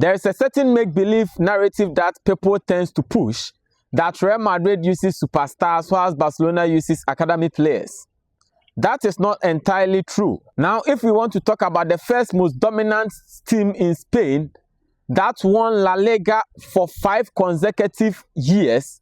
There is a certain make-believe narrative that people tend to push that Real Madrid uses superstars whilst Barcelona uses academy players. That is not entirely true. Now, if we want to talk about the first most dominant team in Spain that won La Liga for 5 consecutive years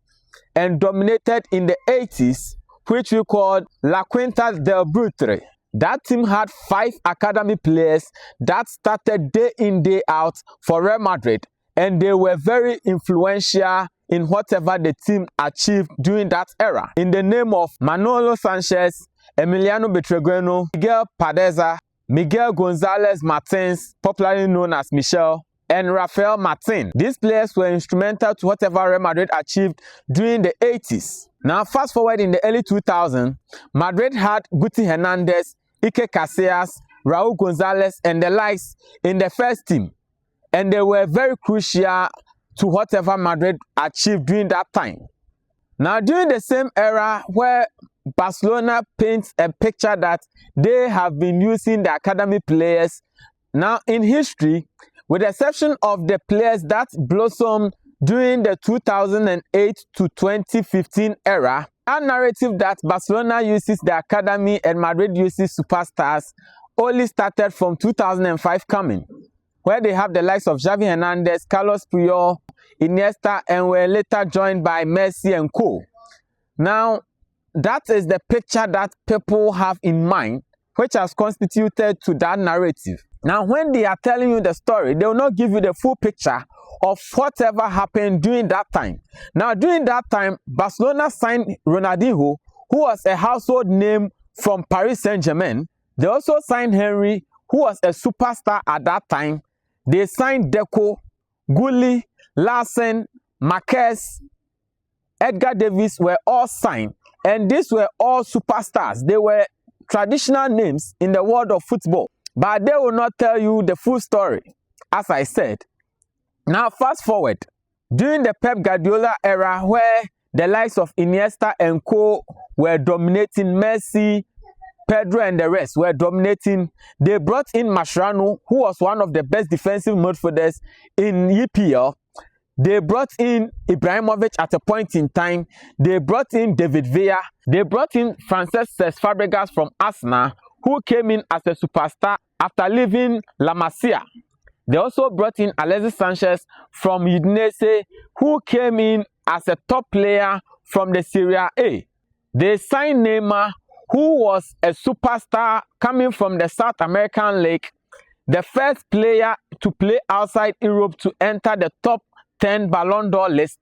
and dominated in the 80s, which we called La Quinta del Buitre. That team had 5 academy players that started day in, day out for Real Madrid, and they were very influential in whatever the team achieved during that era. In the name of Manolo Sanchez, Emiliano Butragueño, Miguel Padeza, Miguel Gonzalez Martins, popularly known as Michel, and Rafael Martin. These players were instrumental to whatever Real Madrid achieved during the 80s. Now, fast forward in the early 2000s, Madrid had Guti Hernandez, Ike Casillas, Raul Gonzalez, and the likes in the first team. And they were very crucial to whatever Madrid achieved during that time. Now, during the same era where Barcelona paints a picture that they have been using the academy players, now in history, with the exception of the players that blossomed during the 2008 to 2015 era, that narrative that Barcelona uses the academy and Madrid uses superstars only started from 2005 coming, where they have the likes of Xavi Hernandez, Carlos Puyol, Iniesta, and were later joined by Messi and co. Now, that is the picture that people have in mind, which has constituted to that narrative. Now, when they are telling you the story, they will not give you the full picture of whatever happened during that time. Now, during that time, Barcelona signed Ronaldinho, who was a household name from Paris Saint-Germain. They also signed Henry, who was a superstar at that time. They signed Deco, Gulli, Larsen, Marquez, Edgar Davis were all signed. And these were all superstars. They were traditional names in the world of football. But they will not tell you the full story, as I said. Now, fast forward. During the Pep Guardiola era, where the likes of Iniesta and co were dominating, Messi, Pedro and the rest were dominating, they brought in Mascherano, who was one of the best defensive midfielders in EPL. They brought in Ibrahimovic at a point in time. They brought in David Villa. They brought in Francesc Fabregas from Arsenal, who came in as a superstar after leaving La Masia. They also brought in Alexis Sanchez from Udinese, who came in as a top player from the Serie A. They signed Neymar, who was a superstar coming from the South American League, the first player to play outside Europe to enter the top 10 Ballon d'Or list.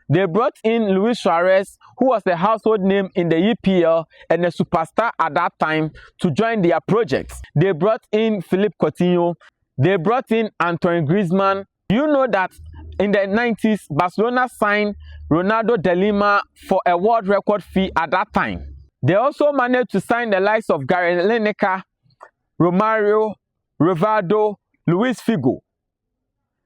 They brought in Luis Suarez, who was a household name in the EPL and a superstar at that time, to join their project. They brought in Philippe Coutinho. They brought in Antoine Griezmann. You know that in the 90s, Barcelona signed Ronaldo de Lima for a world record fee at that time. They also managed to sign the likes of Gary Lineker, Romario, Rivaldo, Luis Figo.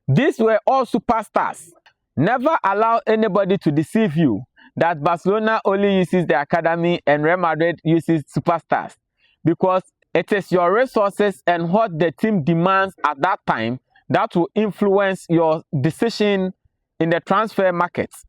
These were all superstars. Never allow anybody to deceive you that Barcelona only uses the academy and Real Madrid uses superstars, because it is your resources and what the team demands at that time that will influence your decision in the transfer markets.